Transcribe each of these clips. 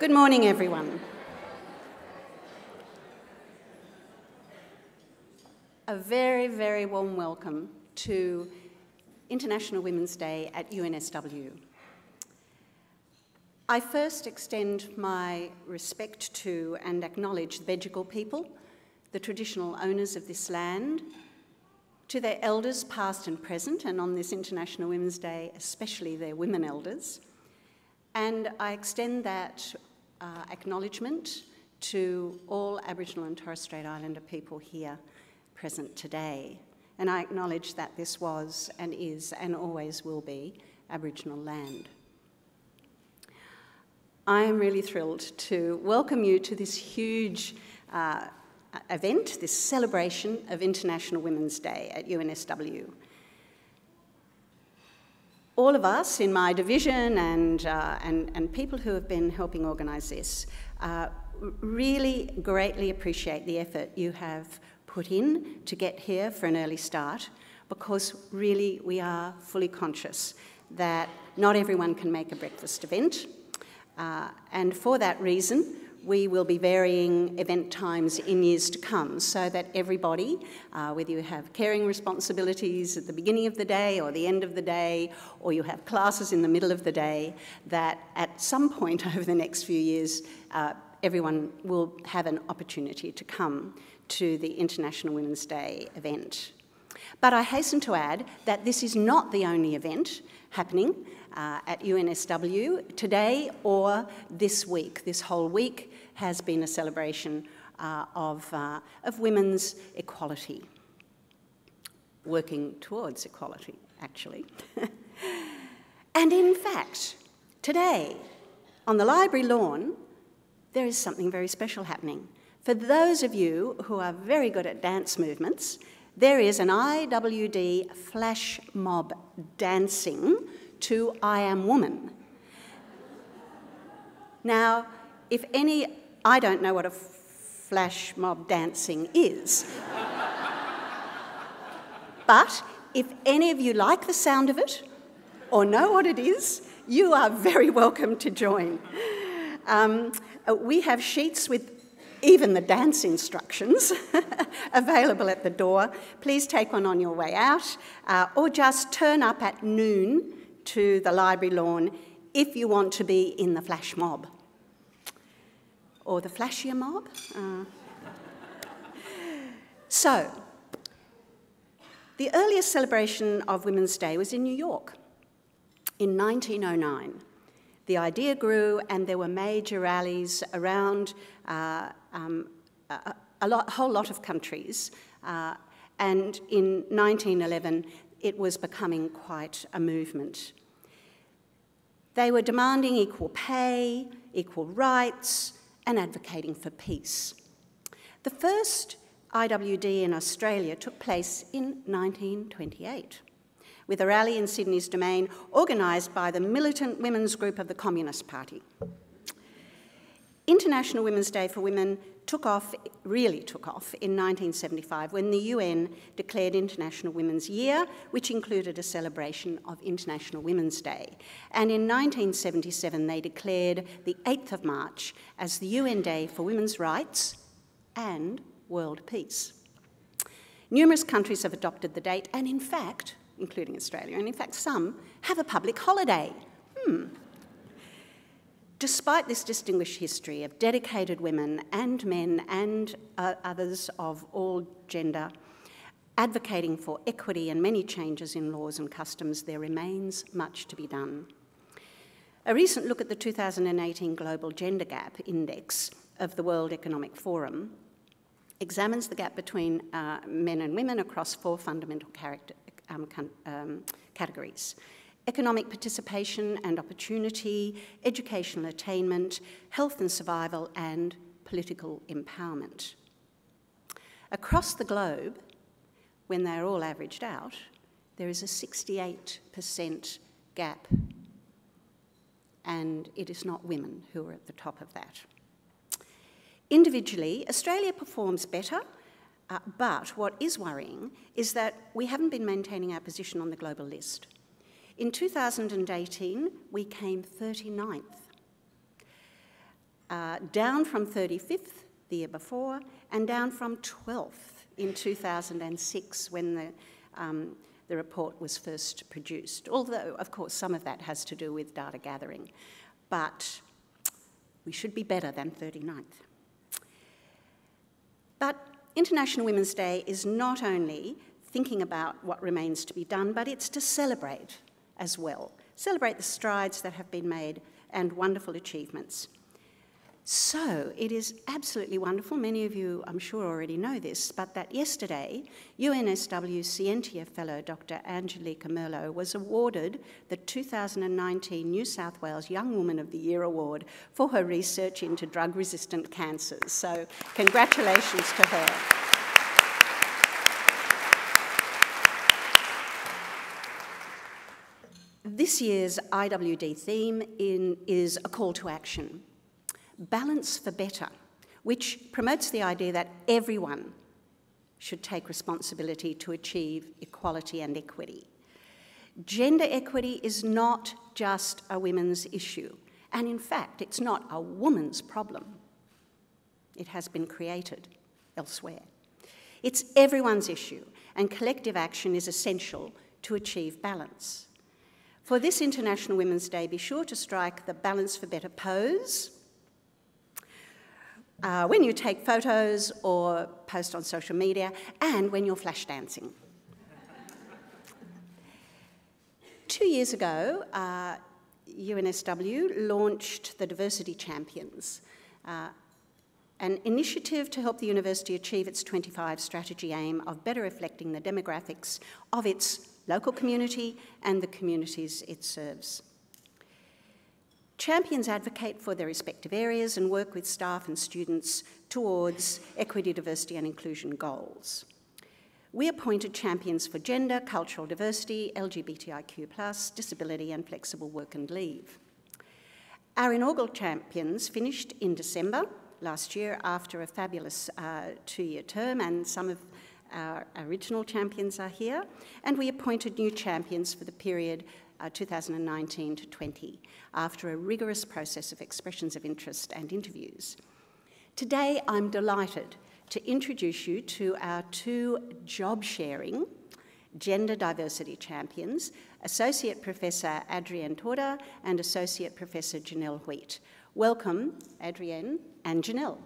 Good morning, everyone. A very, very warm welcome to International Women's Day at UNSW. I first extend my respect to and acknowledge the Bedegal people, the traditional owners of this land, to their elders past and present, and on this International Women's Day, especially their women elders. And I extend that acknowledgement to all Aboriginal and Torres Strait Islander people here present today. And I acknowledge that this was and is and always will be Aboriginal land. I am really thrilled to welcome you to this huge event, this celebration of International Women's Day at UNSW. All of us in my division and people who have been helping organise this really greatly appreciate the effort you have put in to get here for an early start, because really we are fully conscious that not everyone can make a breakfast event, and for that reason we will be varying event times in years to come so that everybody, whether you have caring responsibilities at the beginning of the day or the end of the day, or you have classes in the middle of the day, that at some point over the next few years, everyone will have an opportunity to come to the International Women's Day event. But I hasten to add that this is not the only event happening at UNSW today or this week. This whole week has been a celebration of women's equality, working towards equality, actually. And in fact, today, on the library lawn, there is something very special happening. For those of you who are very good at dance movements, there is an IWD flash mob dancing to I Am Woman. Now, I don't know what a flash mob dancing is, but if any of you like the sound of it or know what it is, you are very welcome to join. We have sheets with even the dance instructions available at the door. Please take one on your way out, or just turn up at noon to the library lawn if you want to be in the flash mob. Or the flashier mob. So, the earliest celebration of Women's Day was in New York in 1909. The idea grew and there were major rallies around a whole lot of countries, and in 1911 it was becoming quite a movement. They were demanding equal pay, equal rights, and advocating for peace. The first IWD in Australia took place in 1928, with a rally in Sydney's Domain organised by the militant women's group of the Communist Party. International Women's Day for Women really took off in 1975 when the UN declared International Women's Year, which included a celebration of International Women's Day. And in 1977 they declared the 8th of March as the UN Day for Women's Rights and World Peace. Numerous countries have adopted the date, and in fact, including Australia, and in fact some have a public holiday. Despite this distinguished history of dedicated women and men and others of all gender advocating for equity and many changes in laws and customs, there remains much to be done. A recent look at the 2018 Global Gender Gap Index of the World Economic Forum examines the gap between men and women across 4 fundamental categories: economic participation and opportunity, educational attainment, health and survival, and political empowerment. Across the globe, when they're all averaged out, there is a 68% gap, and it is not women who are at the top of that. Individually, Australia performs better, but what is worrying is that we haven't been maintaining our position on the global list. In 2018, we came 39th. down from 35th the year before, and down from 12th in 2006 when the report was first produced, although, of course, some of that has to do with data gathering. But we should be better than 39th. But International Women's Day is not only thinking about what remains to be done, but it's to celebrate as well. Celebrate the strides that have been made and wonderful achievements. So it is absolutely wonderful, many of you I'm sure already know this, but that yesterday UNSW Scientia Fellow Dr. Angelica Merlo was awarded the 2019 New South Wales Young Woman of the Year Award for her research into drug-resistant cancers. So congratulations to her. This year's IWD theme is a call to action. Balance for Better, which promotes the idea that everyone should take responsibility to achieve equality and equity. Gender equity is not just a women's issue, and in fact, it's not a woman's problem. It has been created elsewhere. It's everyone's issue, and collective action is essential to achieve balance. For this International Women's Day, be sure to strike the Balance for Better pose when you take photos or post on social media, and when you're flash dancing. 2 years ago, UNSW launched the Diversity Champions, an initiative to help the university achieve its 25 strategy aim of better reflecting the demographics of its local community and the communities it serves. Champions advocate for their respective areas and work with staff and students towards equity, diversity and inclusion goals. We appointed champions for gender, cultural diversity, LGBTIQ+, disability and flexible work and leave. Our inaugural champions finished in December last year after a fabulous 2-year term, and some of our original champions are here, and we appointed new champions for the period 2019 to 20, after a rigorous process of expressions of interest and interviews. Today, I'm delighted to introduce you to our 2 job-sharing gender diversity champions, Associate Professor Adrienne Torda and Associate Professor Janelle Wheat. Welcome, Adrienne and Janelle.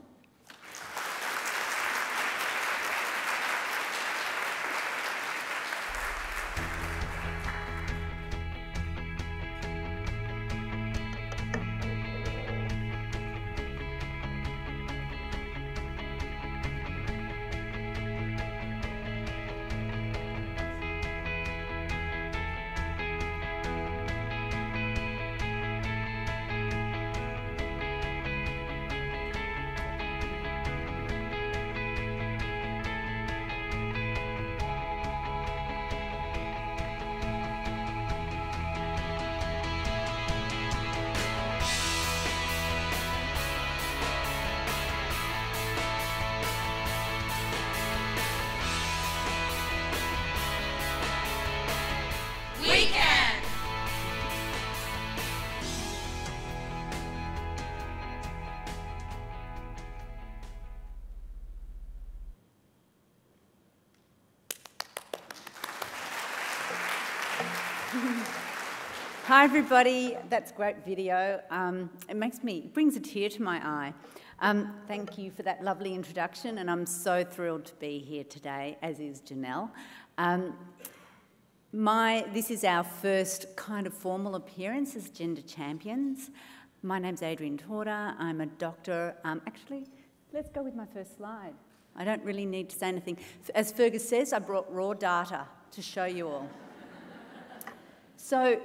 Hi everybody, that's great video. It brings a tear to my eye. Thank you for that lovely introduction, and I'm so thrilled to be here today, as is Janelle. This is our first kind of formal appearance as Gender Champions. My name's Adrienne Torda, I'm a doctor. Actually, let's go with my first slide. I don't really need to say anything. As Fergus says, I brought raw data to show you all. So,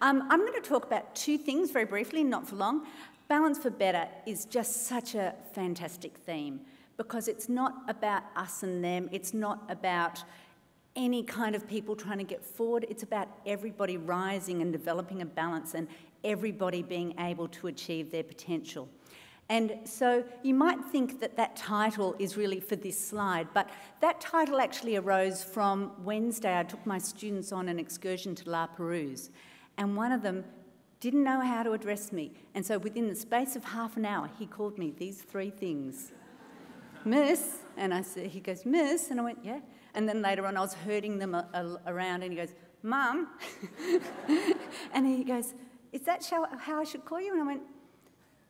I'm going to talk about 2 things very briefly, not for long. Balance for Better is just such a fantastic theme because it's not about us and them. It's not about any kind of people trying to get forward. It's about everybody rising and developing a balance and everybody being able to achieve their potential. And so you might think that that title is really for this slide, but that title actually arose from Wednesday. I took my students on an excursion to La Perouse. And one of them didn't know how to address me. And so within the space of half an hour, he called me these 3 things. Miss, and I said, he goes, Miss, and I went, yeah. And then later on I was herding them around and he goes, Mum. And he goes, is that how I should call you? And I went,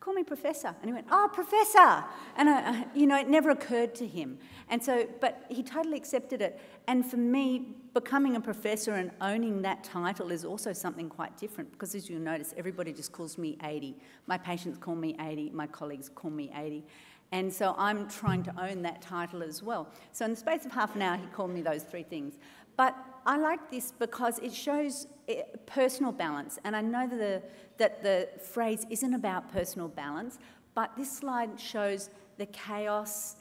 call me Professor. And he went, oh, Professor. And, it never occurred to him. And so, but he totally accepted it. And for me, becoming a professor and owning that title is also something quite different because, as you'll notice, everybody just calls me 80. My patients call me 80. My colleagues call me 80. And so I'm trying to own that title as well. So in the space of half an hour, he called me those 3 things. But I like this because it shows personal balance. And I know that the phrase isn't about personal balance, but this slide shows the chaos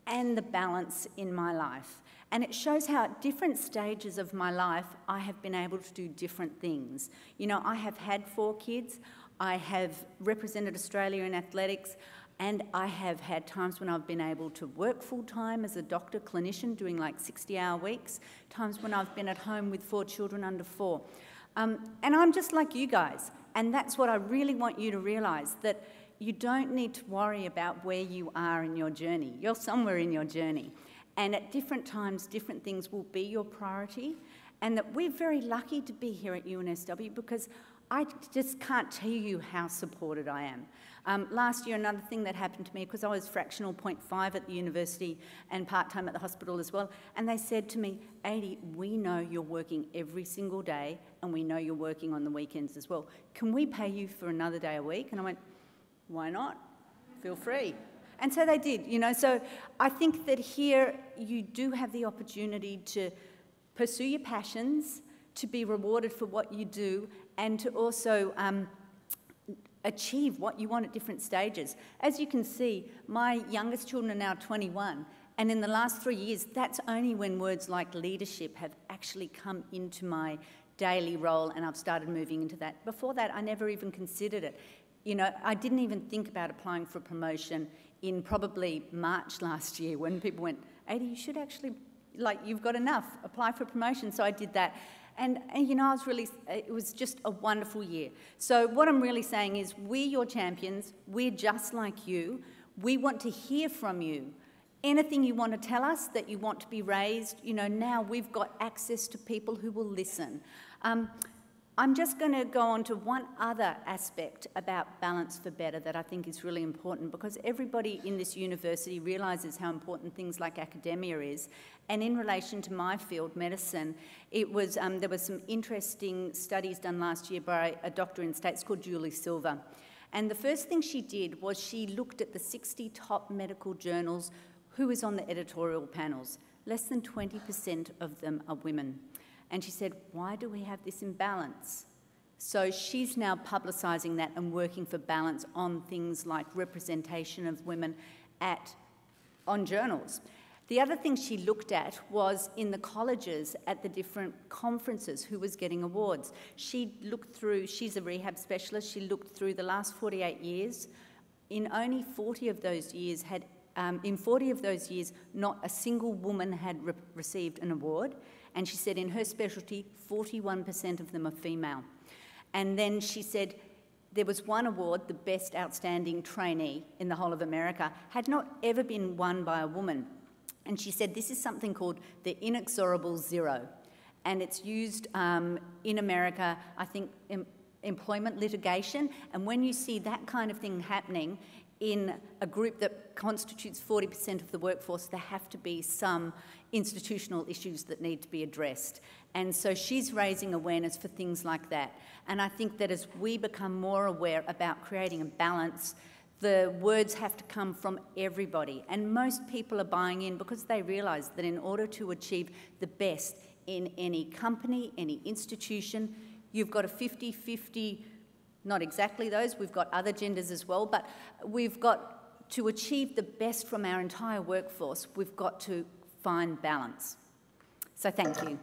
and the balance in my life. And it shows how at different stages of my life, I have been able to do different things. I have had 4 kids. I have represented Australia in athletics. And I have had times when I've been able to work full-time as a doctor, clinician, doing like 60-hour weeks, times when I've been at home with 4 children under 4. And I'm just like you guys. And that's what I really want you to realise, that you don't need to worry about where you are in your journey. You're somewhere in your journey. And at different times, different things will be your priority. And that we're very lucky to be here at UNSW because I just can't tell you how supported I am. Last year, another thing that happened to me, because I was fractional 0.5 at the university and part-time at the hospital as well, and they said to me, Adi, we know you're working every single day and we know you're working on the weekends as well. Can we pay you for another day a week? And I went, why not? Feel free. And so they did, So I think that here you do have the opportunity to pursue your passions, to be rewarded for what you do, and to also achieve what you want at different stages. As you can see, my youngest children are now 21, and in the last 3 years, that's only when words like leadership have actually come into my daily role and I've started moving into that. Before that, I never even considered it. I didn't even think about applying for a promotion in probably March last year when people went, Adi, you should actually, you've got enough, apply for a promotion. So I did that. And it was just a wonderful year. So what I'm really saying is we're your champions. We're just like you. We want to hear from you. Anything you want to tell us that you want to be raised, now we've got access to people who will listen. I'm just going to go on to one other aspect about Balance for Better that I think is really important, because everybody in this university realises how important things like academia is. And in relation to my field, medicine, there were some interesting studies done last year by a doctor in States called Julie Silver. And the first thing she did was she looked at the 60 top medical journals who was on the editorial panels. Less than 20% of them are women. And she said, why do we have this imbalance? So she's now publicising that and working for balance on things like representation of women on journals. The other thing she looked at was in the colleges at the different conferences who was getting awards. She looked through, she's a rehab specialist, she looked through the last 48 years. In only 40 of those years not a single woman had received an award. And she said in her specialty, 41% of them are female. And then she said there was one award, the Best Outstanding Trainee in the whole of America, had not ever been won by a woman. And she said this is something called the inexorable zero. And it's used in America, I think, employment litigation. And when you see that kind of thing happening in a group that constitutes 40% of the workforce, there have to be some institutional issues that need to be addressed. And so she's raising awareness for things like that. And I think that as we become more aware about creating a balance, the words have to come from everybody. And most people are buying in because they realise that in order to achieve the best in any company, any institution, you've got a 50-50, not exactly those, we've got other genders as well, but we've got to achieve the best from our entire workforce, we've got to find balance. So thank you.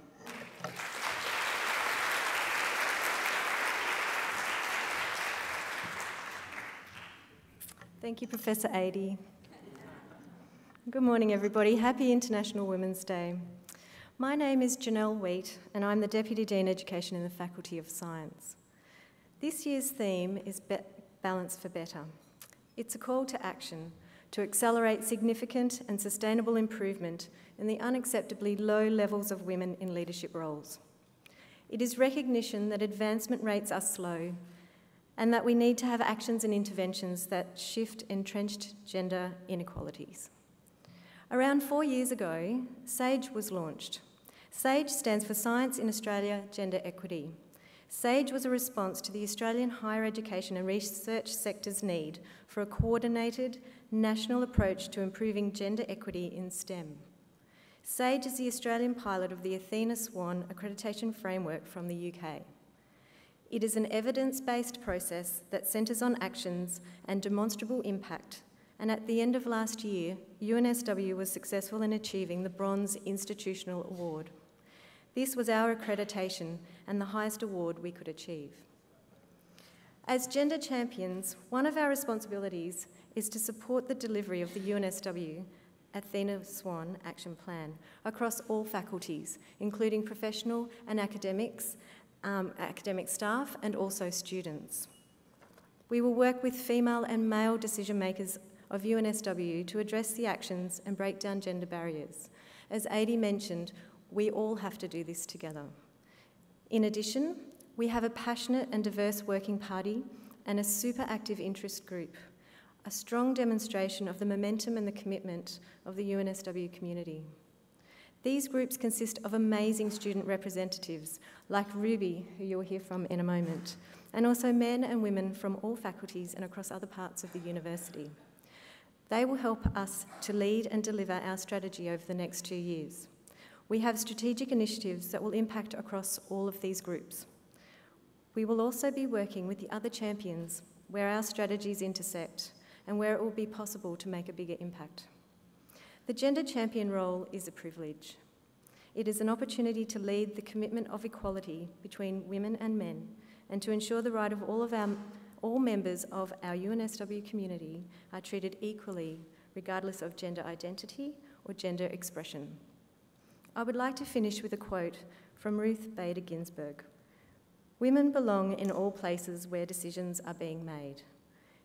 Thank you, Professor Adi. Good morning, everybody. Happy International Women's Day. My name is Janelle Wheat, and I'm the Deputy Dean Education in the Faculty of Science. This year's theme is Balance for Better. It's a call to action to accelerate significant and sustainable improvement in the unacceptably low levels of women in leadership roles. It is recognition that advancement rates are slow and that we need to have actions and interventions that shift entrenched gender inequalities. Around 4 years ago, SAGE was launched. SAGE stands for Science in Australia Gender Equity. SAGE was a response to the Australian higher education and research sector's need for a coordinated national approach to improving gender equity in STEM. SAGE is the Australian pilot of the Athena Swan accreditation framework from the UK. It is an evidence-based process that centres on actions and demonstrable impact, and at the end of last year, UNSW was successful in achieving the Bronze Institutional Award. This was our accreditation and the highest award we could achieve. As gender champions, one of our responsibilities is to support the delivery of the UNSW Athena Swan Action Plan across all faculties, including professional and academic staff and also students. We will work with female and male decision makers of UNSW to address the actions and break down gender barriers. As Adi mentioned, we all have to do this together. In addition, we have a passionate and diverse working party and a super active interest group, a strong demonstration of the momentum and the commitment of the UNSW community. These groups consist of amazing student representatives like Ruby, who you'll hear from in a moment, and also men and women from all faculties and across other parts of the university. They will help us to lead and deliver our strategy over the next 2 years. We have strategic initiatives that will impact across all of these groups. We will also be working with the other champions where our strategies intersect and where it will be possible to make a bigger impact. The gender champion role is a privilege. It is an opportunity to lead the commitment of equality between women and men and to ensure the right of all members of our UNSW community are treated equally, regardless of gender identity or gender expression. I would like to finish with a quote from Ruth Bader Ginsburg. "Women belong in all places where decisions are being made.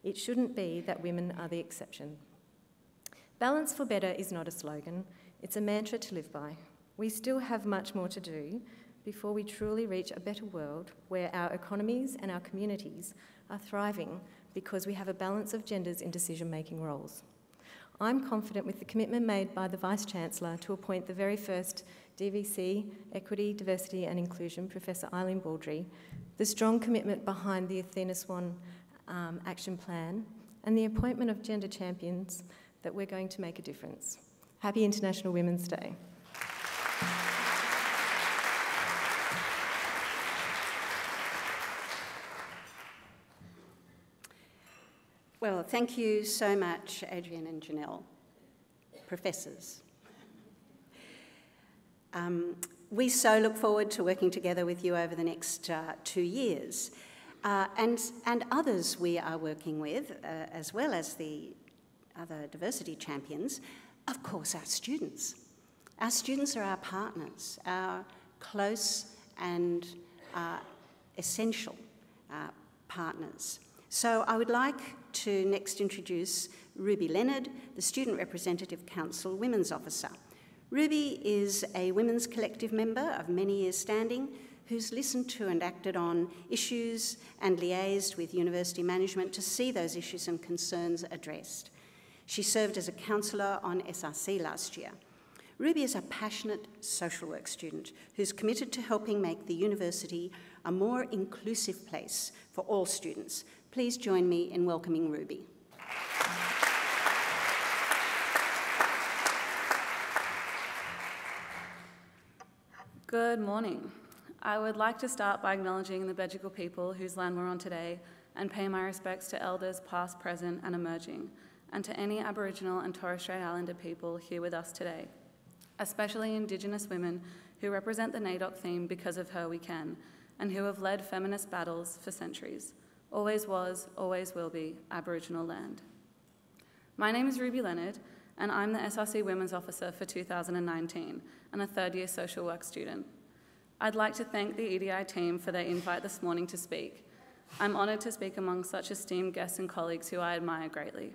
It shouldn't be that women are the exception." Balance for Better is not a slogan, it's a mantra to live by. We still have much more to do before we truly reach a better world where our economies and our communities are thriving because we have a balance of genders in decision-making roles. I'm confident with the commitment made by the Vice-Chancellor to appoint the very first DVC, Equity, Diversity and Inclusion, Professor Eileen Baldry, the strong commitment behind the Athena Swan Action Plan, and the appointment of gender champions, that we're going to make a difference. Happy International Women's Day. Well, thank you so much, Adrienne and Janelle, professors. We so look forward to working together with you over the next 2 years. And others we are working with, as well as the other diversity champions, of course, our students. Our students are our partners, our close and essential partners. So I would like to next introduce Ruby Leonard, the Student Representative Council Women's Officer. Ruby is a women's collective member of many years standing who's listened to and acted on issues and liaised with university management to see those issues and concerns addressed. She served as a counsellor on SRC last year. Ruby is a passionate social work student who's committed to helping make the university a more inclusive place for all students. Please join me in welcoming Ruby. Good morning. I would like to start by acknowledging the Bedegal people whose land we're on today and pay my respects to elders past, present and emerging, and to any Aboriginal and Torres Strait Islander people here with us today, especially Indigenous women who represent the NAIDOC theme Because of Her We Can, and who have led feminist battles for centuries. Always was, always will be, Aboriginal land. My name is Ruby Leonard, and I'm the SRC Women's Officer for 2019 and a third-year social work student. I'd like to thank the EDI team for their invite this morning to speak. I'm honoured to speak among such esteemed guests and colleagues who I admire greatly.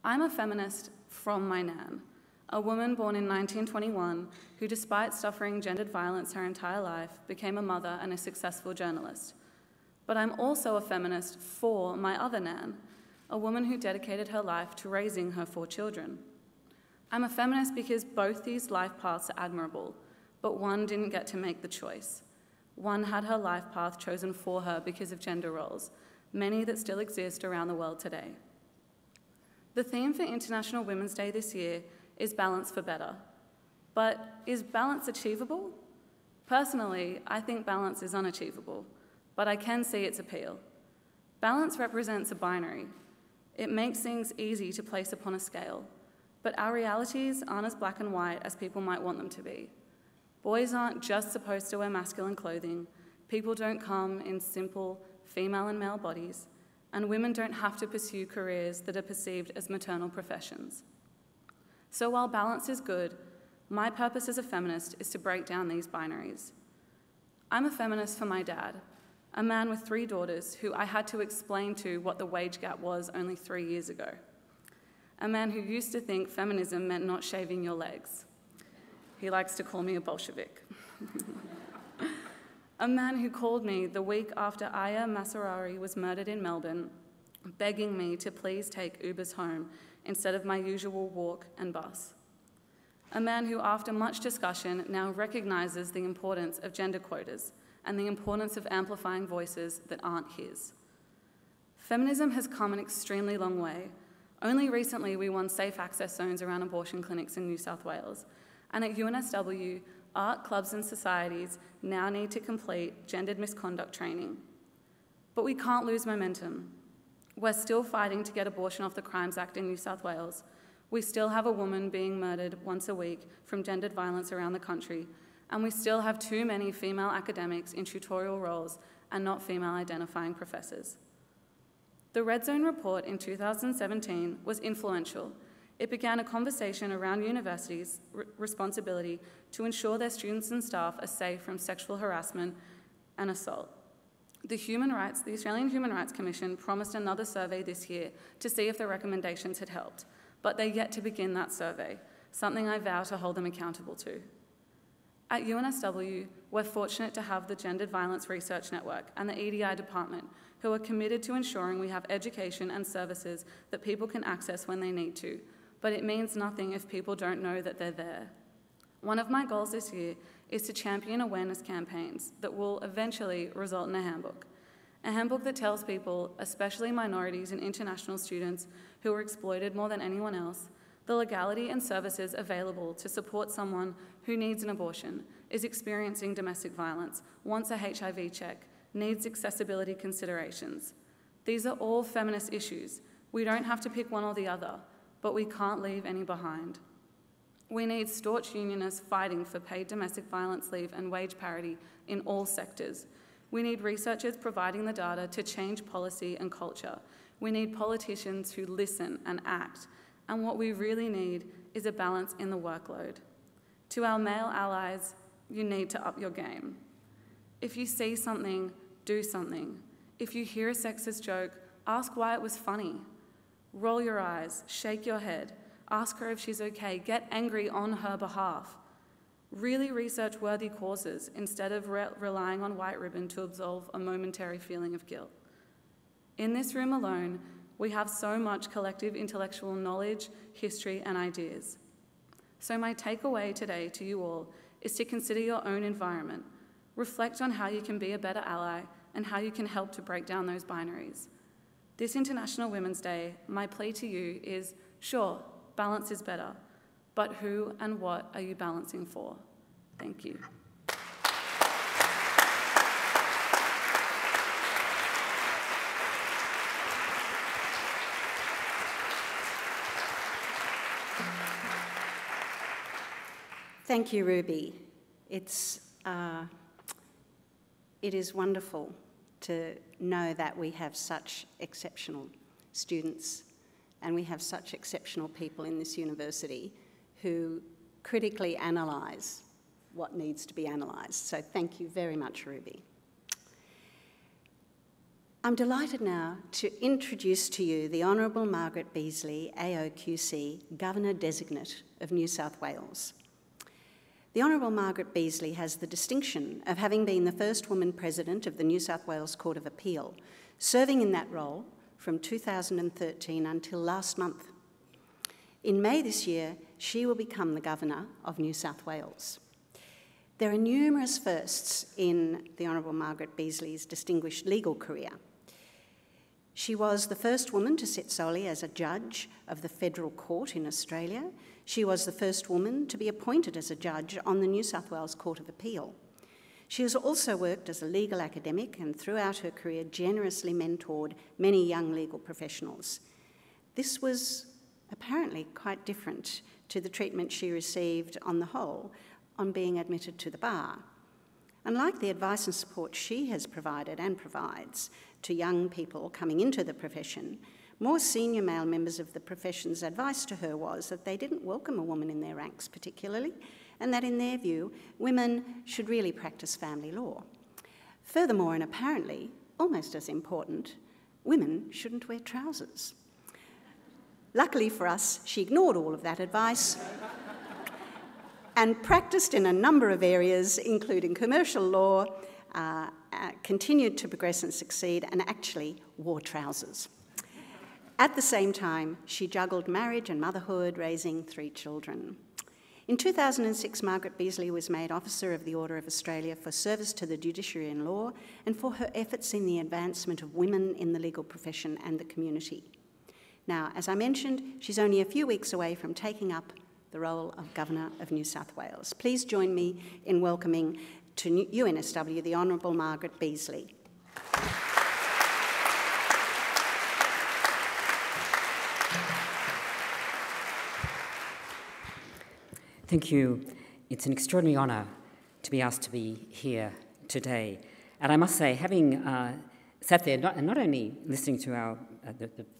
I'm a feminist from my nan, a woman born in 1921 who, despite suffering gendered violence her entire life, became a mother and a successful journalist. But I'm also a feminist for my other nan, a woman who dedicated her life to raising her 4 children. I'm a feminist because both these life paths are admirable, but one didn't get to make the choice. One had her life path chosen for her because of gender roles, many that still exist around the world today. The theme for International Women's Day this year is Balance for Better. But is balance achievable? Personally, I think balance is unachievable, but I can see its appeal. Balance represents a binary. It makes things easy to place upon a scale, but our realities aren't as black and white as people might want them to be. Boys aren't just supposed to wear masculine clothing, people don't come in simple female and male bodies, and women don't have to pursue careers that are perceived as maternal professions. So while balance is good, my purpose as a feminist is to break down these binaries. I'm a feminist for my dad, a man with 3 daughters who I had to explain to what the wage gap was only 3 years ago. A man who used to think feminism meant not shaving your legs. He likes to call me a Bolshevik. A man who called me the week after Aya Masarari was murdered in Melbourne, begging me to please take Ubers home instead of my usual walk and bus. A man who, after much discussion, now recognises the importance of gender quotas and the importance of amplifying voices that aren't his. Feminism has come an extremely long way. Only recently we won safe access zones around abortion clinics in New South Wales. And at UNSW, art clubs and societies now need to complete gendered misconduct training. But we can't lose momentum. We're still fighting to get abortion off the Crimes Act in New South Wales. We still have a woman being murdered once a week from gendered violence around the country, and we still have too many female academics in tutorial roles and not female-identifying professors. The Red Zone report in 2017 was influential. It began a conversation around universities' responsibility to ensure their students and staff are safe from sexual harassment and assault. The Australian Human Rights Commission promised another survey this year to see if the recommendations had helped, but they're yet to begin that survey, something I vow to hold them accountable to. At UNSW, we're fortunate to have the Gendered Violence Research Network and the EDI department, who are committed to ensuring we have education and services that people can access when they need to, but it means nothing if people don't know that they're there. One of my goals this year is to champion awareness campaigns that will eventually result in a handbook that tells people, especially minorities and international students who are exploited more than anyone else, the legality and services available to support someone who needs an abortion, is experiencing domestic violence, wants a HIV check, needs accessibility considerations. These are all feminist issues. We don't have to pick one or the other, but we can't leave any behind. We need staunch unionists fighting for paid domestic violence leave and wage parity in all sectors. We need researchers providing the data to change policy and culture. We need politicians who listen and act. And what we really need is a balance in the workload. To our male allies, you need to up your game. If you see something, do something. If you hear a sexist joke, ask why it was funny. Roll your eyes, shake your head, ask her if she's okay, get angry on her behalf. Really research worthy causes instead of relying on white ribbon to absolve a momentary feeling of guilt. In this room alone, we have so much collective intellectual knowledge, history, and ideas. So my takeaway today to you all is to consider your own environment. Reflect on how you can be a better ally and how you can help to break down those binaries. This International Women's Day, my plea to you is, sure, balance is better, but who and what are you balancing for? Thank you. Thank you, Ruby. It is wonderful to know that we have such exceptional students and we have such exceptional people in this university who critically analyse what needs to be analysed. So thank you very much, Ruby. I'm delighted now to introduce to you the Honourable Margaret Beazley, AOQC, Governor-Designate of New South Wales. The Honourable Margaret Beazley has the distinction of having been the first woman president of the New South Wales Court of Appeal, serving in that role from 2013 until last month. In May this year, she will become the Governor of New South Wales. There are numerous firsts in the Honourable Margaret Beazley's distinguished legal career. She was the first woman to sit solely as a judge of the Federal Court in Australia. She was the first woman to be appointed as a judge on the New South Wales Court of Appeal. She has also worked as a legal academic and throughout her career generously mentored many young legal professionals. This was apparently quite different to the treatment she received on the whole on being admitted to the bar. Unlike the advice and support she has provided and provides to young people coming into the profession, more senior male members of the profession's advice to her was that they didn't welcome a woman in their ranks particularly, and that in their view, women should really practice family law. Furthermore, and apparently almost as important, women shouldn't wear trousers. Luckily for us, she ignored all of that advice and practiced in a number of areas, including commercial law, continued to progress and succeed, and actually wore trousers. At the same time, she juggled marriage and motherhood, raising 3 children. In 2006, Margaret Beazley was made Officer of the Order of Australia for service to the judiciary and law and for her efforts in the advancement of women in the legal profession and the community. Now, as I mentioned, she's only a few weeks away from taking up the role of Governor of New South Wales. Please join me in welcoming to UNSW the Honourable Margaret Beazley. Thank you. It's an extraordinary honour to be asked to be here today. And I must say, having sat there, not only listening to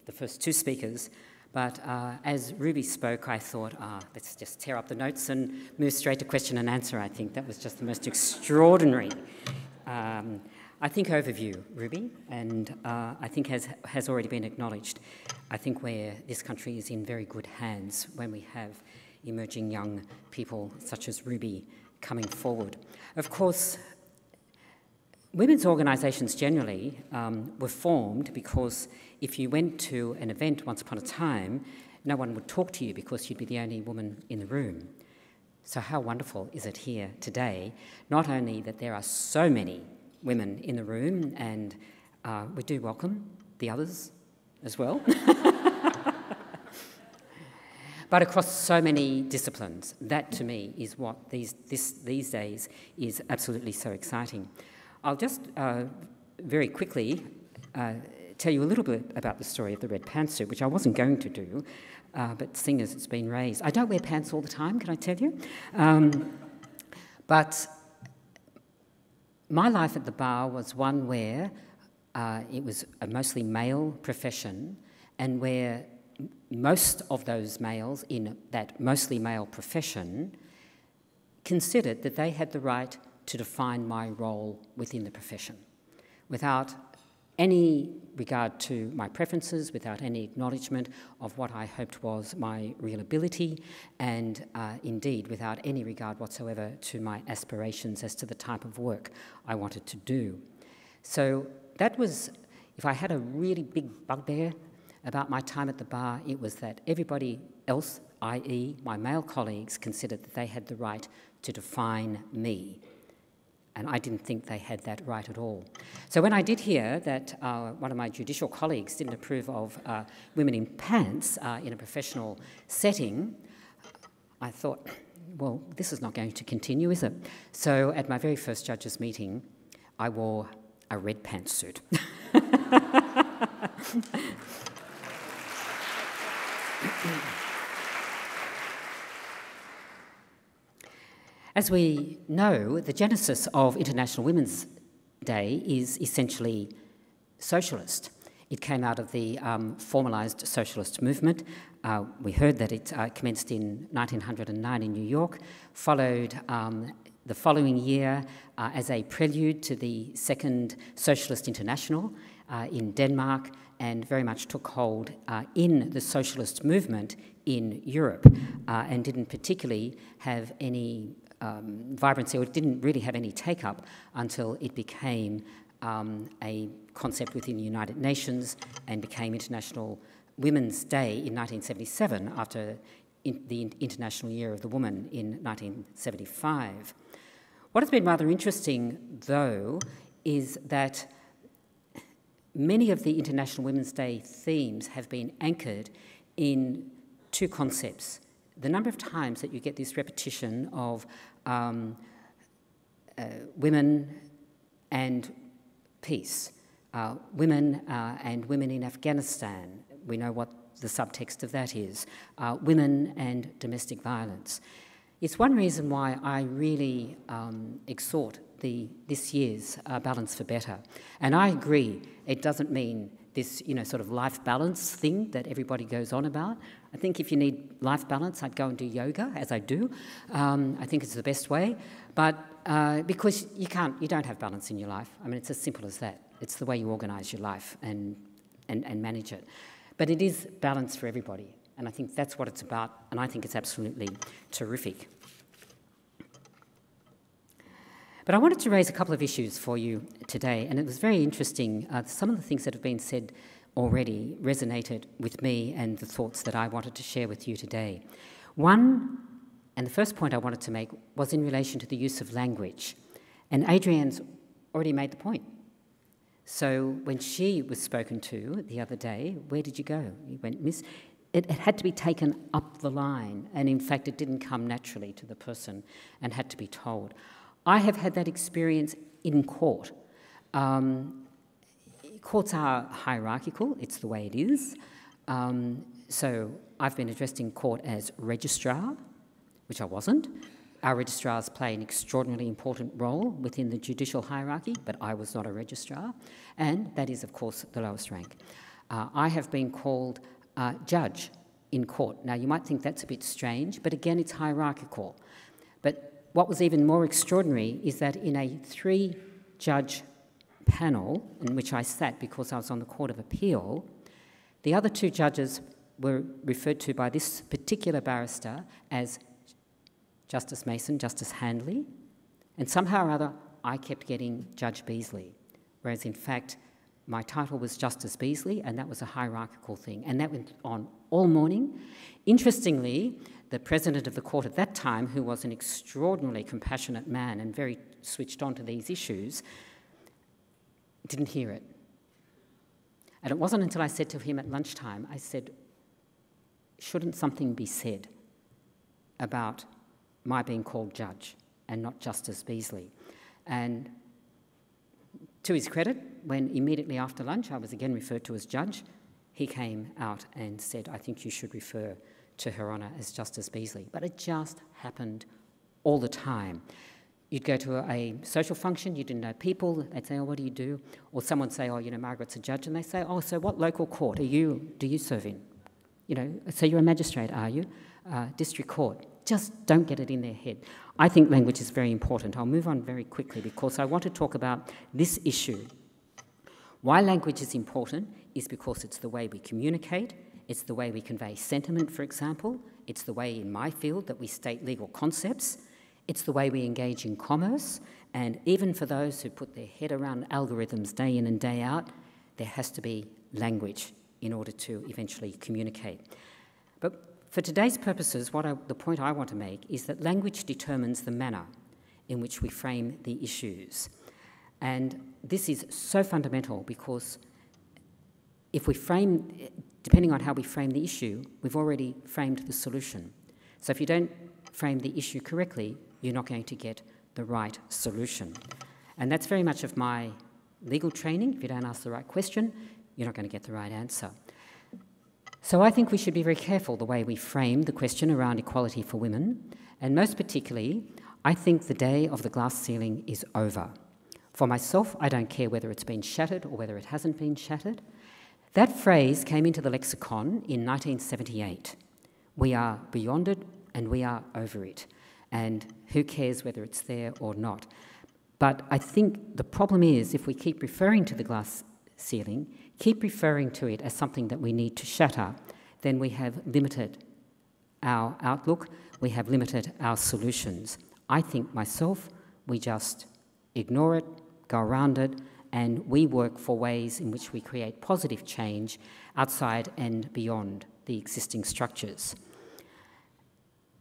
the first 2 speakers, but as Ruby spoke, I thought, let's just tear up the notes and move straight to question and answer. I think that was just the most extraordinary, overview, Ruby, and I think has already been acknowledged. I think where this country is in very good hands when we have emerging young people such as Ruby coming forward. Of course, women's organisations generally were formed because if you went to an event once upon a time, no one would talk to you because you'd be the only woman in the room. So how wonderful is it here today, not only that there are so many women in the room, and we do welcome the others as well, but across so many disciplines. That to me is what these days is absolutely so exciting. I'll just very quickly tell you a little bit about the story of the red pantsuit, which I wasn't going to do, but seeing as it's been raised. I don't wear pants all the time, can I tell you? But my life at the bar was one where it was a mostly male profession, and where most of those males in that mostly male profession considered that they had the right to define my role within the profession, without any regard to my preferences, without any acknowledgement of what I hoped was my real ability, and indeed without any regard whatsoever to my aspirations as to the type of work I wanted to do. So that was, if I had a really big bugbear about my time at the bar, it was that everybody else, i.e. my male colleagues, considered that they had the right to define me. And I didn't think they had that right at all. So when I did hear that one of my judicial colleagues didn't approve of women in pants in a professional setting, I thought, well, this is not going to continue, is it? So at my very first judges' meeting, I wore a red pantsuit. As we know, the genesis of International Women's Day is essentially socialist. It came out of the formalised socialist movement. We heard that it commenced in 1909 in New York, followed the following year as a prelude to the Second Socialist International in Denmark, and very much took hold in the socialist movement in Europe, and didn't particularly have any vibrancy, or didn't really have any take-up until it became a concept within the United Nations and became International Women's Day in 1977 after the International Year of the Woman in 1975. What has been rather interesting, though, is that many of the International Women's Day themes have been anchored in two concepts. The number of times that you get this repetition of women and peace, women and women in Afghanistan, we know what the subtext of that is, women and domestic violence. It's one reason why I really exhort this year's Balance for Better. And I agree, it doesn't mean this, sort of life balance thing that everybody goes on about. I think if you need life balance, I'd go and do yoga, as I do. I think it's the best way. But because you don't have balance in your life. I mean, it's as simple as that. It's the way you organise your life and manage it. But it is balance for everybody. And I think that's what it's about, and I think it's absolutely terrific. But I wanted to raise a couple of issues for you today, and it was very interesting. Some of the things that have been said already resonated with me and the thoughts that I wanted to share with you today. One, and the first point I wanted to make, was in relation to the use of language. And Adrienne's already made the point. So when she was spoken to the other day, where did you go? You went, Miss. It had to be taken up the line, and in fact it didn't come naturally to the person and had to be told. I have had that experience in court. Courts are hierarchical, it's the way it is. So I've been addressed in court as registrar, which I wasn't. Our registrars play an extraordinarily important role within the judicial hierarchy, but I was not a registrar, and that is, of course, the lowest rank. I have been called judge in court. Now, you might think that's a bit strange, but again, it's hierarchical. But what was even more extraordinary is that in a 3-judge panel in which I sat because I was on the Court of Appeal, the other 2 judges were referred to by this particular barrister as Justice Mason, Justice Handley, and somehow or other I kept getting Judge Beasley, whereas in fact my title was Justice Beasley, and that was a hierarchical thing, and that went on all morning. Interestingly, the president of the court at that time, who was an extraordinarily compassionate man and very switched on to these issues, didn't hear it. And it wasn't until I said to him at lunchtime, I said, shouldn't something be said about my being called judge and not Justice Beasley? And to his credit, when immediately after lunch I was again referred to as judge, he came out and said, I think you should refer to Her Honour as Justice Beasley. But it just happened all the time. You'd go to a social function, you didn't know people, they'd say, oh, what do you do? Or someone would say, oh, Margaret's a judge, and they say, oh, so what local court do you serve in? So you're a magistrate, are you? District court. Just don't get it in their head. I think language is very important. I'll move on very quickly because I want to talk about this issue. Why language is important is because it's the way we communicate, it's the way we convey sentiment, for example, it's the way in my field that we state legal concepts, it's the way we engage in commerce, and even for those who put their head around algorithms day in and day out, there has to be language in order to eventually communicate. But for today's purposes, the point I want to make is that language determines the manner in which we frame the issues. And this is so fundamental because if we frame, depending on how we frame the issue, we've already framed the solution. So if you don't frame the issue correctly, you're not going to get the right solution. And that's very much of my legal training. If you don't ask the right question, you're not going to get the right answer. So I think we should be very careful the way we frame the question around equality for women, and most particularly, I think the day of the glass ceiling is over. For myself, I don't care whether it's been shattered or whether it hasn't been shattered. That phrase came into the lexicon in 1978. We are beyond it and we are over it. And who cares whether it's there or not? But I think the problem is if we keep referring to the glass ceiling, keep referring to it as something that we need to shatter, then we have limited our outlook, we have limited our solutions. I think myself, we just ignore it, go around it, and we work for ways in which we create positive change outside and beyond the existing structures.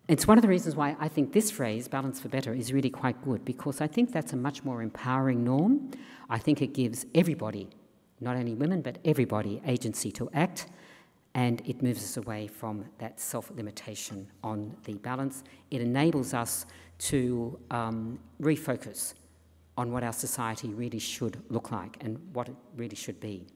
It's one of the reasons why I think this phrase, balance for better, is really quite good, because I think that's a much more empowering norm. I think it gives everybody, not only women, but everybody, agency to act, and it moves us away from that self-limitation on the balance. It enables us to refocus on what our society really should look like and what it really should be.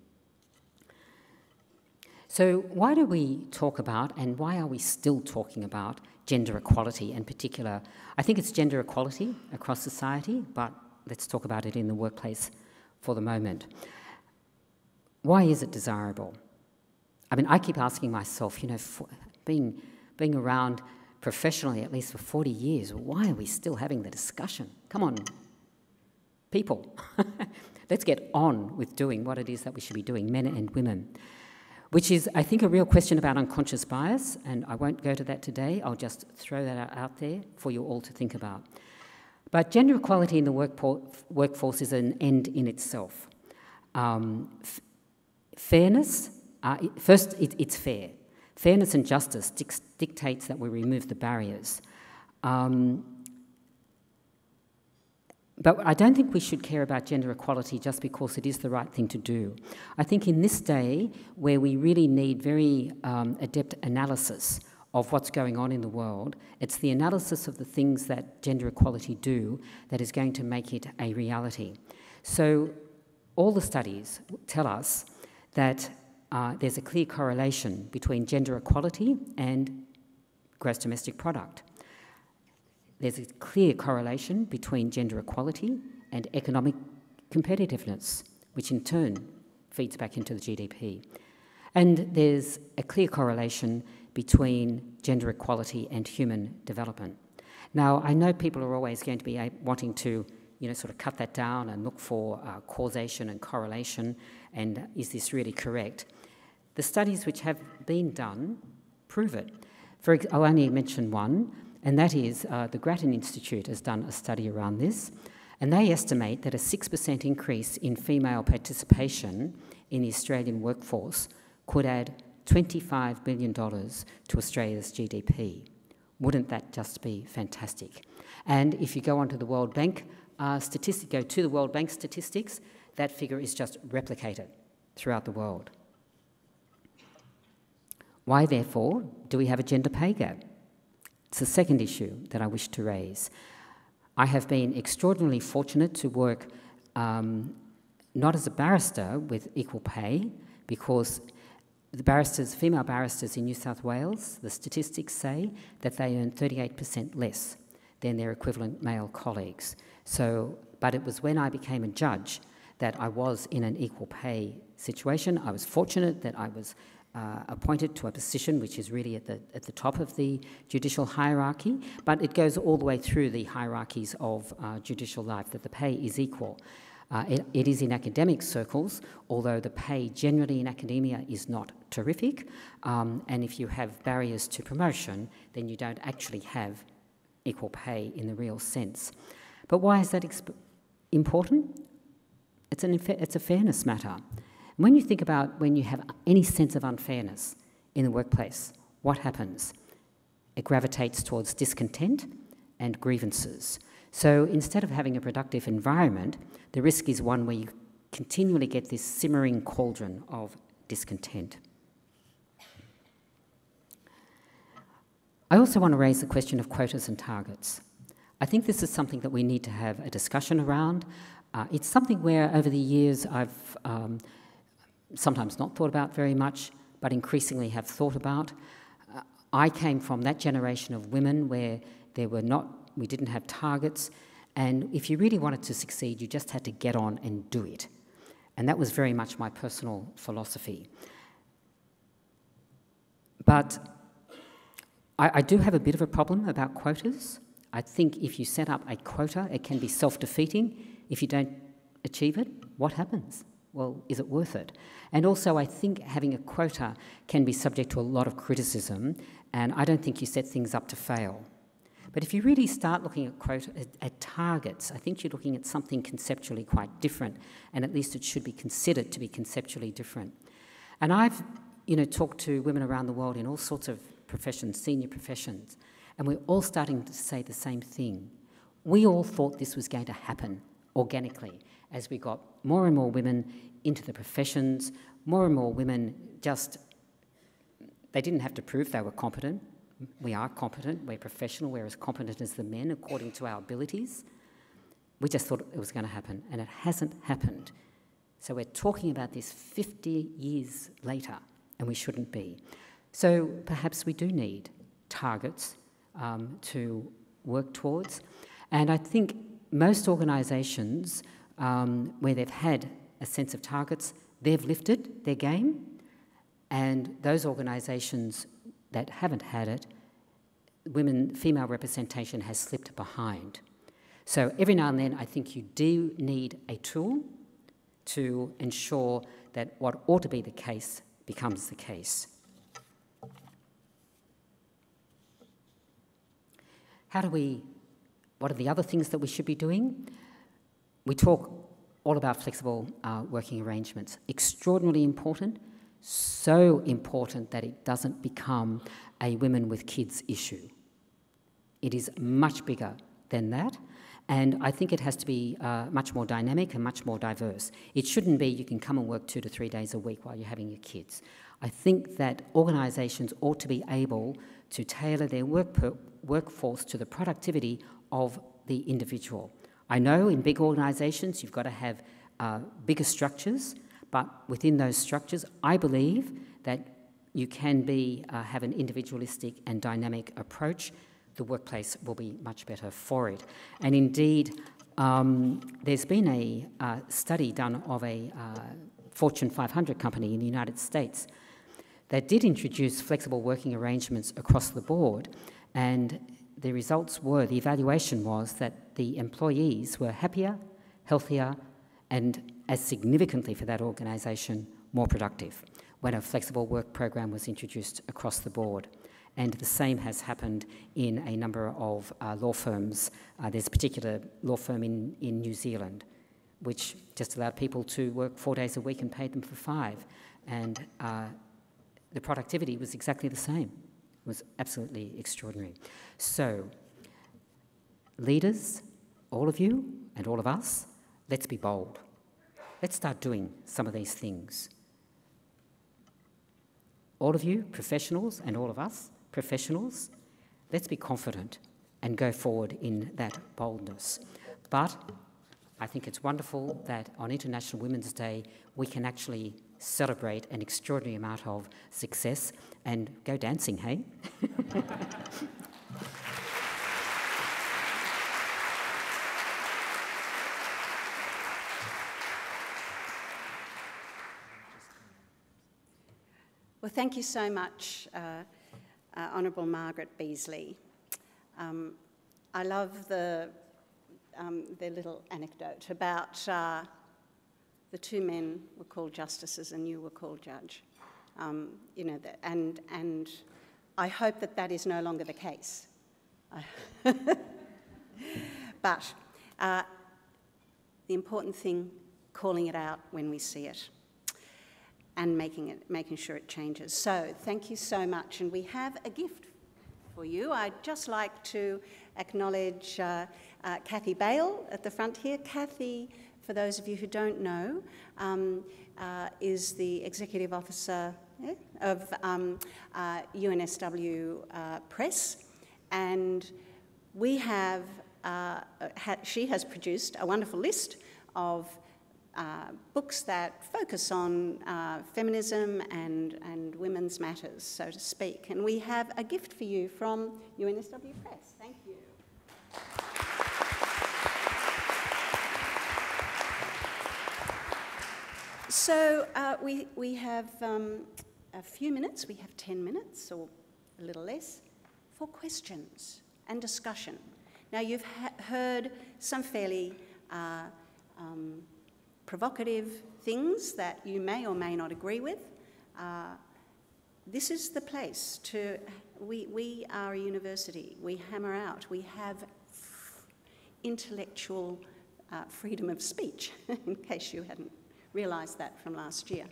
So why do we talk about, and why are we still talking about, gender equality in particular? I think it's gender equality across society, but let's talk about it in the workplace for the moment. Why is it desirable? I mean, I keep asking myself, you know, being around professionally at least for 40 years, why are we still having the discussion? Come on, people. Let's get on with doing what it is that we should be doing, men and women. Which is, I think, a real question about unconscious bias, and I won't go to that today. I'll just throw that out there for you all to think about. But gender equality in the workforce is an end in itself. Fairness, first, it's fair. Fairness and justice dictates that we remove the barriers. But I don't think we should care about gender equality just because it is the right thing to do. I think in this day, where we really need very adept analysis of what's going on in the world, it's the analysis of the things that gender equality do that is going to make it a reality. So all the studies tell us that there's a clear correlation between gender equality and gross domestic product. There's a clear correlation between gender equality and economic competitiveness, which in turn feeds back into the GDP. And there's a clear correlation between gender equality and human development. Now, I know people are always going to be wanting to, you know, sort of cut that down and look for causation and correlation, and is this really correct? The studies which have been done prove it. I'll only mention one, and that is the Grattan Institute has done a study around this, and they estimate that a 6% increase in female participation in the Australian workforce could add $25 billion to Australia's GDP. Wouldn't that just be fantastic? And if you go onto the World Bank statistics, that figure is just replicated throughout the world. Why, therefore, do we have a gender pay gap? It's the second issue that I wish to raise. I have been extraordinarily fortunate to work not as a barrister with equal pay, because the female barristers in New South Wales, the statistics say that they earn 38% less than their equivalent male colleagues. But it was when I became a judge that I was in an equal pay situation. I was fortunate that I was appointed to a position which is really at the top of the judicial hierarchy, but it goes all the way through the hierarchies of judicial life, that the pay is equal. It is in academic circles, although the pay generally in academia is not terrific, and if you have barriers to promotion, then you don't actually have equal pay in the real sense. But why is that important? It's a fairness matter. When you think about when you have any sense of unfairness in the workplace, what happens? It gravitates towards discontent and grievances. So instead of having a productive environment, the risk is one where you continually get this simmering cauldron of discontent. I also want to raise the question of quotas and targets. I think this is something that we need to have a discussion around. It's something where over the years I've sometimes not thought about very much, but increasingly have thought about. I came from that generation of women where we didn't have targets, and if you really wanted to succeed, you just had to get on and do it. And that was very much my personal philosophy. But I do have a bit of a problem about quotas. I think if you set up a quota, it can be self-defeating. If you don't achieve it, what happens? well, is it worth it? And also, I think having a quota can be subject to a lot of criticism, and I don't think you set things up to fail. But if you really start looking at targets, I think you're looking at something conceptually quite different, and at least it should be considered to be conceptually different. And I've, talked to women around the world in all sorts of professions, senior professions, and we're all starting to say the same thing. We all thought this was going to happen organically as we got more and more women into the professions, more and more women they didn't have to prove they were competent. We are competent, we're professional, we're as competent as the men according to our abilities. We just thought it was going to happen, and it hasn't happened. So we're talking about this 50 years later, and we shouldn't be. So perhaps we do need targets to work towards. And I think most organisations where they've had a sense of targets, they've lifted their game, and those organisations that haven't had it, female representation has slipped behind. So every now and then I think you do need a tool to ensure that what ought to be the case becomes the case. What are the other things that we should be doing? We talk all about flexible working arrangements. Extraordinarily important, so important that it doesn't become a women with kids issue. It is much bigger than that, and I think it has to be much more dynamic and much more diverse. It shouldn't be you can come and work 2 to 3 days a week while you're having your kids. I think that organisations ought to be able to tailor their workforce to the productivity of the individual. I know in big organisations you've got to have bigger structures, but within those structures I believe that you can have an individualistic and dynamic approach. The workplace will be much better for it. And indeed, there's been a study done of a Fortune 500 company in the United States that did introduce flexible working arrangements across the board, and the evaluation was that the employees were happier, healthier, and as significantly for that organisation, more productive when a flexible work program was introduced across the board. And the same has happened in a number of law firms. There's a particular law firm in New Zealand which just allowed people to work 4 days a week and paid them for 5. And the productivity was exactly the same. It was absolutely extraordinary. So, leaders, all of you and all of us, let's be bold. Let's start doing some of these things. All of you, professionals, and all of us, professionals, let's be confident and go forward in that boldness. But I think it's wonderful that on International Women's Day we can actually celebrate an extraordinary amount of success and go dancing, hey? Well, thank you so much, Honourable Margaret Beazley. I love the little anecdote about the 2 men were called justices and you were called judge. And I hope that is no longer the case. But the important thing, calling it out when we see it, and making sure it changes. So thank you so much, and we have a gift for you. I'd just like to acknowledge Kathy Bale at the front here. Kathy, for those of you who don't know, is the Executive Officer of UNSW Press, and we have, she has produced a wonderful list of books that focus on feminism and women's matters, so to speak. And we have a gift for you from UNSW Press. Thank you. So we have a few minutes, we have 10 minutes or a little less, for questions and discussion. Now you've heard some fairly provocative things that you may or may not agree with, this is the place to... We are a university. We hammer out. We have intellectual freedom of speech, in case you hadn't realised that from last year.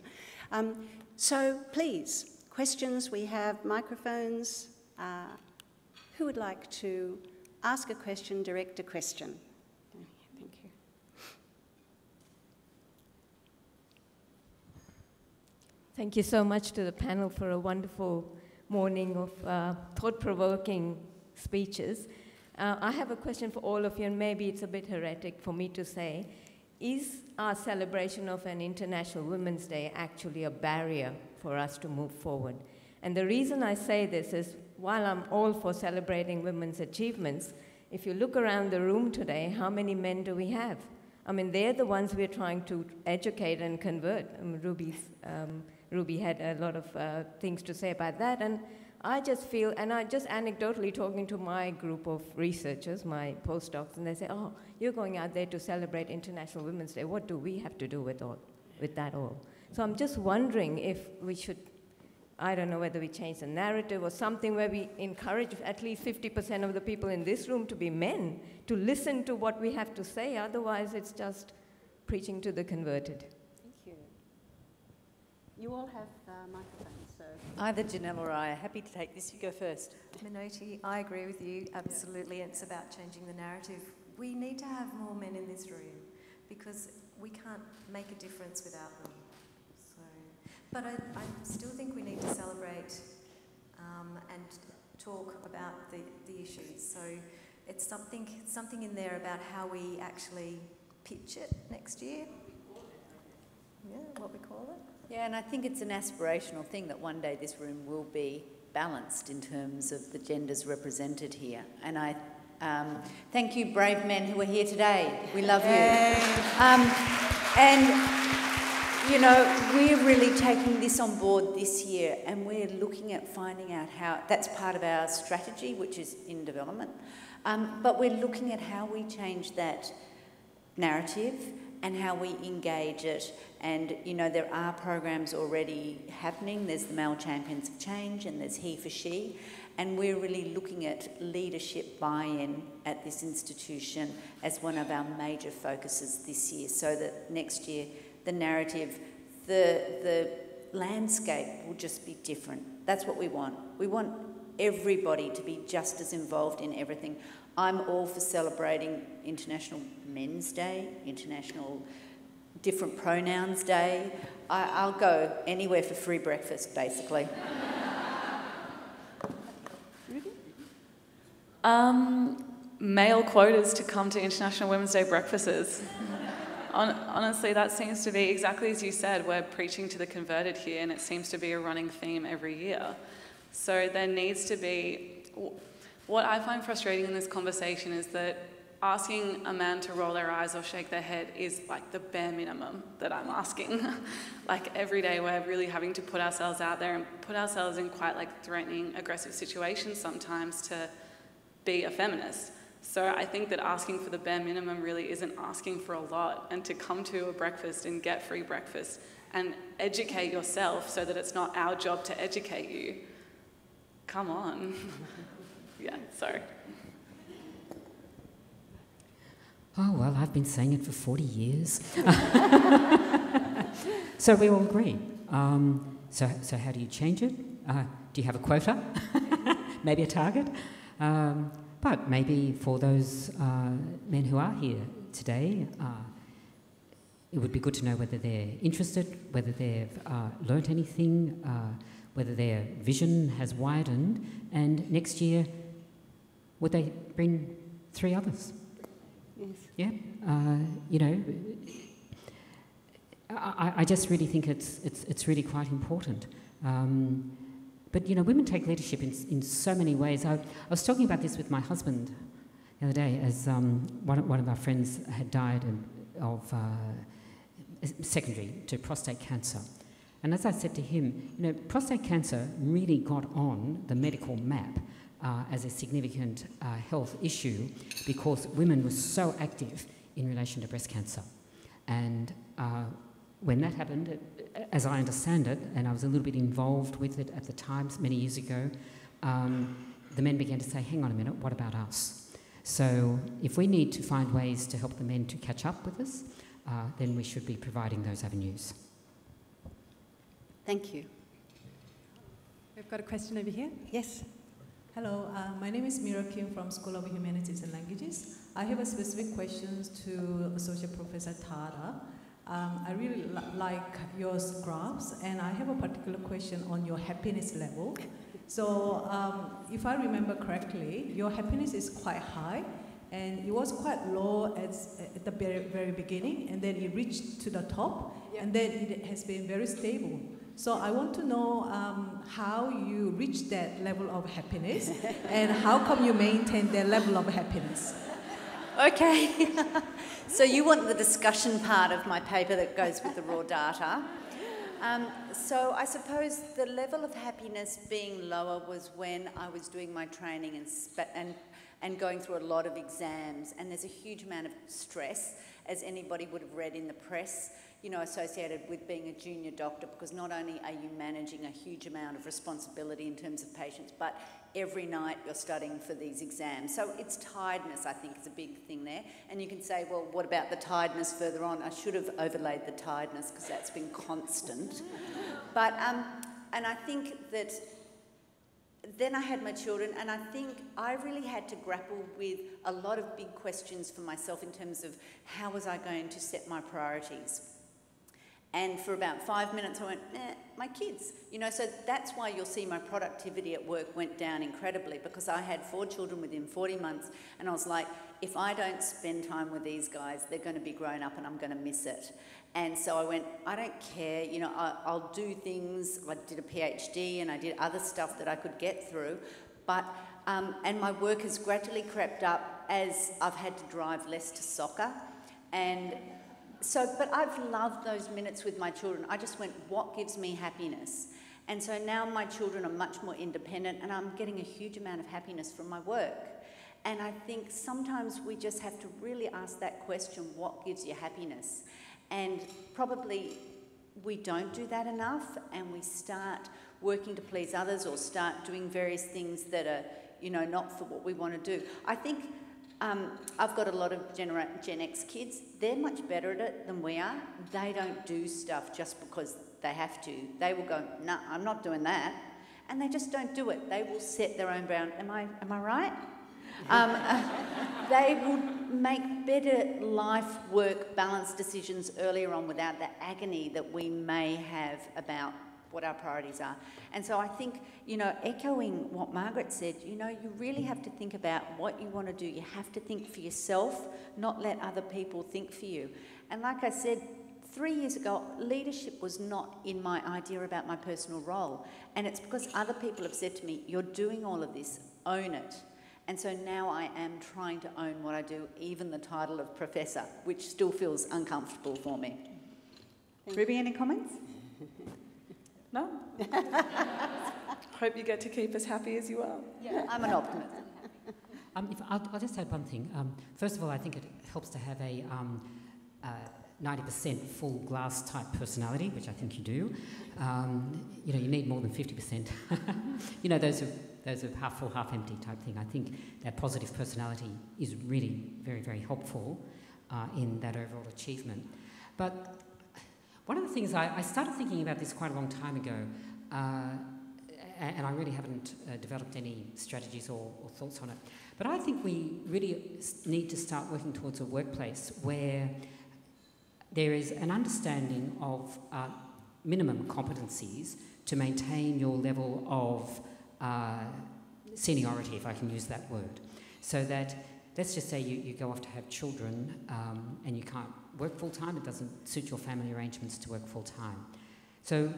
So please, questions, we have microphones. Who would like to ask a question, direct a question? Thank you. Thank you so much to the panel for a wonderful morning of thought-provoking speeches. I have a question for all of you, and maybe it's a bit heretic for me to say. Is our celebration of an International Women's Day actually a barrier for us to move forward? And the reason I say this is, while I'm all for celebrating women's achievements, if you look around the room today, how many men do we have? I mean, they're the ones we're trying to educate and convert. Ruby had a lot of things to say about that, and I just feel, and I just anecdotally talking to my group of researchers, my postdocs, and they say, oh, you're going out there to celebrate International Women's Day. What do we have to do with that all? So I'm just wondering if we should, I don't know whether we change the narrative or something where we encourage at least 50% of the people in this room to be men, to listen to what we have to say. Otherwise, it's just preaching to the converted. Thank you. You all have microphones, so... Either Janelle or I are happy to take this. You go first. Minoti, I agree with you, absolutely. It's about changing the narrative. We need to have more men in this room because we can't make a difference without them. So, but I still think we need to celebrate and talk about the issues. So it's something in there about how we actually pitch it next year. Yeah, what we call it. Yeah, and I think it's an aspirational thing that one day this room will be balanced in terms of the genders represented here. And I thank you, brave men who are here today. We love you. And, you know, we're really taking this on board this year, and we're looking at finding out how, that's part of our strategy, which is in development, but we're looking at how we change that narrative and how we engage it. And, you know, there are programs already happening. There's the Male Champions of Change and there's He for She. And we're really looking at leadership buy-in at this institution as one of our major focuses this year, so that next year the narrative, the landscape will just be different. That's what we want. We want everybody to be just as involved in everything. I'm all for celebrating International Men's Day, International Different Pronouns Day. I'll go anywhere for free breakfast, basically. Male quotas to come to International Women's Day breakfasts. Honestly, that seems to be exactly as you said. We're preaching to the converted here, and it seems to be a running theme every year. So there needs to be... What I find frustrating in this conversation is that asking a man to roll their eyes or shake their head is like the bare minimum that I'm asking. Like every day we're really having to put ourselves out there and put ourselves in quite like threatening, aggressive situations sometimes to be a feminist. So I think that asking for the bare minimum really isn't asking for a lot, and to come to a breakfast and get free breakfast and educate yourself so that it's not our job to educate you. Come on. Yeah, sorry. Oh, well, I've been saying it for 40 years. So we all agree. So how do you change it? Do you have a quota? Maybe a target? But maybe for those men who are here today, it would be good to know whether they're interested, whether they've learnt anything, whether their vision has widened, and next year, would they bring 3 others? Yes. Yeah, you know, I just really think it's really quite important. But, you know, women take leadership in so many ways. I was talking about this with my husband the other day, as one of our friends had died of secondary to prostate cancer. And as I said to him, you know, prostate cancer really got on the medical map as a significant health issue because women were so active in relation to breast cancer. And when that happened, as I understand it, and I was a little bit involved with it at the time, many years ago, the men began to say, hang on a minute, what about us? So if we need to find ways to help the men to catch up with us, then we should be providing those avenues. Thank you. We've got a question over here. Yes. Hello, my name is Mira Kim from School of Humanities and Languages. I have a specific question to Associate Professor Tara. I really like your graphs, and I have a particular question on your happiness level. So if I remember correctly, your happiness is quite high, and it was quite low at the very beginning, and then it reached to the top, and then it has been very stable. So I want to know how you reach that level of happiness, and how come you maintain that level of happiness? Okay, so you want the discussion part of my paper that goes with the raw data. So I suppose the level of happiness being lower was when I was doing my training and going through a lot of exams, and there's a huge amount of stress, as anybody would have read in the press, you know, associated with being a junior doctor, because not only are you managing a huge amount of responsibility in terms of patients, but every night you're studying for these exams. So it's tiredness, I think, is a big thing there. And you can say, well, what about the tiredness further on? I should have overlaid the tiredness because that's been constant. But, and I think that then I had my children, and I think I really had to grapple with a lot of big questions for myself in terms of how was I going to set my priorities. And for about 5 minutes, I went, my kids. You know, so that's why you'll see my productivity at work went down incredibly, because I had 4 children within 40 months, and I was like, if I don't spend time with these guys, they're going to be grown up and I'm going to miss it. And so I went, I don't care, you know, I'll do things. I did a PhD and I did other stuff that I could get through, but, and my work has gradually crept up as I've had to drive less to soccer. And so, but I've loved those minutes with my children. I just went, what gives me happiness? And so now my children are much more independent, and I'm getting a huge amount of happiness from my work. And I think sometimes we just have to really ask that question, what gives you happiness? And probably we don't do that enough, and we start working to please others or start doing various things that are, you know, not for what we want to do. I think I've got a lot of Gen X kids. They're much better at it than we are. They don't do stuff just because they have to. They will go, no, I'm not doing that. And they just don't do it. They will set their own boundaries. Am I right? They will make better life, work, balance decisions earlier on without the agony that we may have about what our priorities are. And so I think, you know, echoing what Margaret said, you know, you really have to think about what you want to do. You have to think for yourself, not let other people think for you. And like I said, 3 years ago, leadership was not in my idea about my personal role. And it's because other people have said to me, you're doing all of this, own it. And so now I am trying to own what I do, even the title of professor, which still feels uncomfortable for me. Ruby, any comments? No? Hope you get to keep as happy as you are. Yeah, I'm an optimist. I'll just add one thing. First of all, I think it helps to have a 90% full glass type personality, which I think you do. You know, you need more than 50%. You know, those are half full, half empty type thing. I think that positive personality is really very, very helpful in that overall achievement. But one of the things, I started thinking about this quite a long time ago, and I really haven't developed any strategies or thoughts on it. But I think we really need to start working towards a workplace where there is an understanding of minimum competencies to maintain your level of seniority, if I can use that word. So that, let's just say you go off to have children and you can't work full-time, it doesn't suit your family arrangements to work full-time. So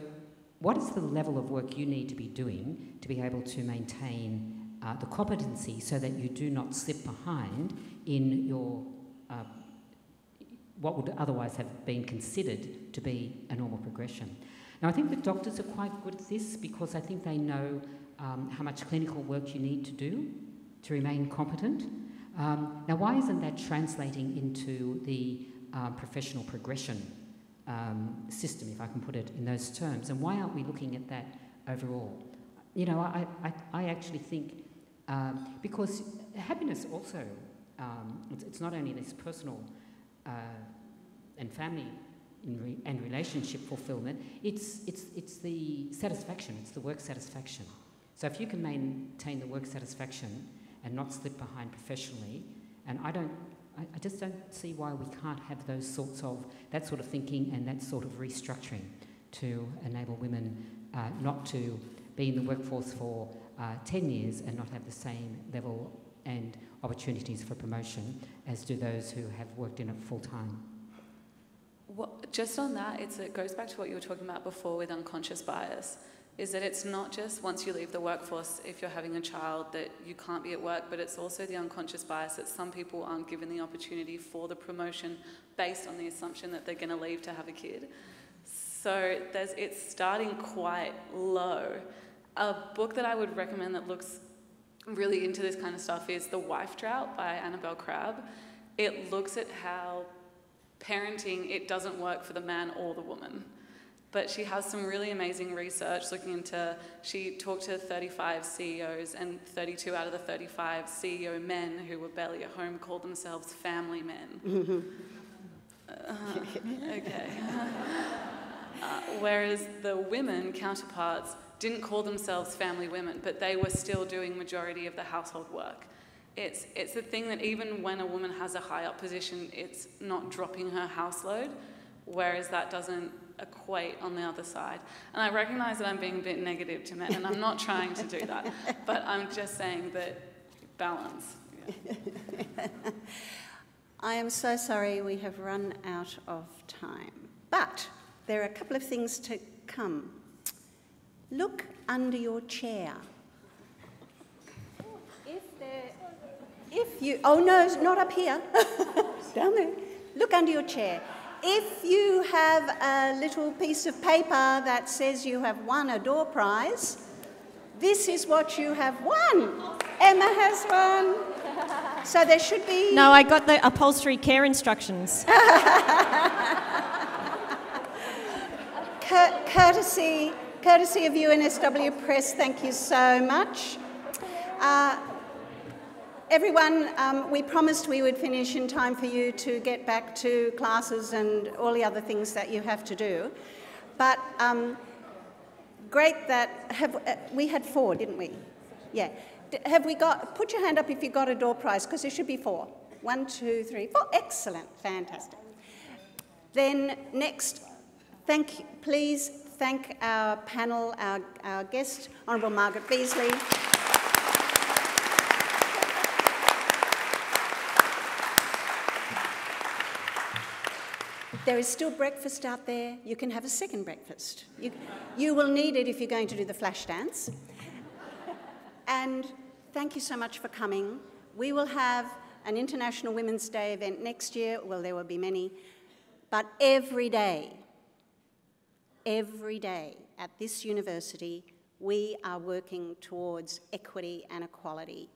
what is the level of work you need to be doing to be able to maintain the competency so that you do not slip behind in your what would otherwise have been considered to be a normal progression? Now, I think the doctors are quite good at this because I think they know how much clinical work you need to do to remain competent. Now, why isn't that translating into the professional progression system, if I can put it in those terms. And why aren't we looking at that overall? You know, I actually think, because happiness also, it's not only this personal and family and relationship fulfillment, it's the satisfaction, it's the work satisfaction. So if you can maintain the work satisfaction and not slip behind professionally, and I just don't see why we can't have that sort of thinking and that sort of restructuring to enable women not to be in the workforce for 10 years and not have the same level and opportunities for promotion as do those who have worked in it full time. Well, just on that, it goes back to what you were talking about before with unconscious bias, is that it's not just once you leave the workforce, if you're having a child, that you can't be at work, but it's also the unconscious bias that some people aren't given the opportunity for the promotion based on the assumption that they're going to leave to have a kid. So it's starting quite low. A book that I would recommend that looks really into this kind of stuff is The Wife Drought by Annabelle Crabb. It looks at how parenting, it doesn't work for the man or the woman. But she has some really amazing research looking into, she talked to 35 CEOs, and 32 out of the 35 CEO men who were barely at home called themselves family men. Okay. Whereas the women counterparts didn't call themselves family women, but they were still doing majority of the household work. It's the thing that even when a woman has a high up position, it's not dropping her house load, whereas that doesn't equate on the other side. And I recognise that I'm being a bit negative to men, and I'm not trying to do that, but I'm just saying that balance. Yeah. I am so sorry we have run out of time, but there are a couple of things to come. Look under your chair. Oh no, not up here, down there. Look under your chair. If you have a little piece of paper that says you have won a door prize, this is what you have won. Emma has won. So there should be... No, I got the upholstery care instructions. Courtesy of UNSW Press, thank you so much. Everyone, we promised we would finish in time for you to get back to classes and all the other things that you have to do. But great that, we had 4, didn't we? Yeah. Have we got, put your hand up if you got a door prize, because there should be 4. 1, 2, 3, 4. Excellent, fantastic. Then next, please thank our panel, our guest, Honourable Margaret Beazley. There is still breakfast out there. You can have a second breakfast. You will need it if you're going to do the flash dance. And thank you so much for coming. We will have an International Women's Day event next year. Well, there will be many. But every day at this university, we are working towards equity and equality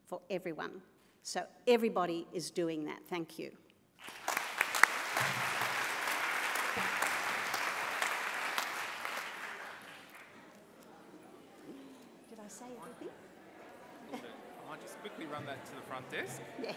for everyone. So everybody is doing that. Thank you. Did I say everything? I might just quickly run that to the front desk. Yeah.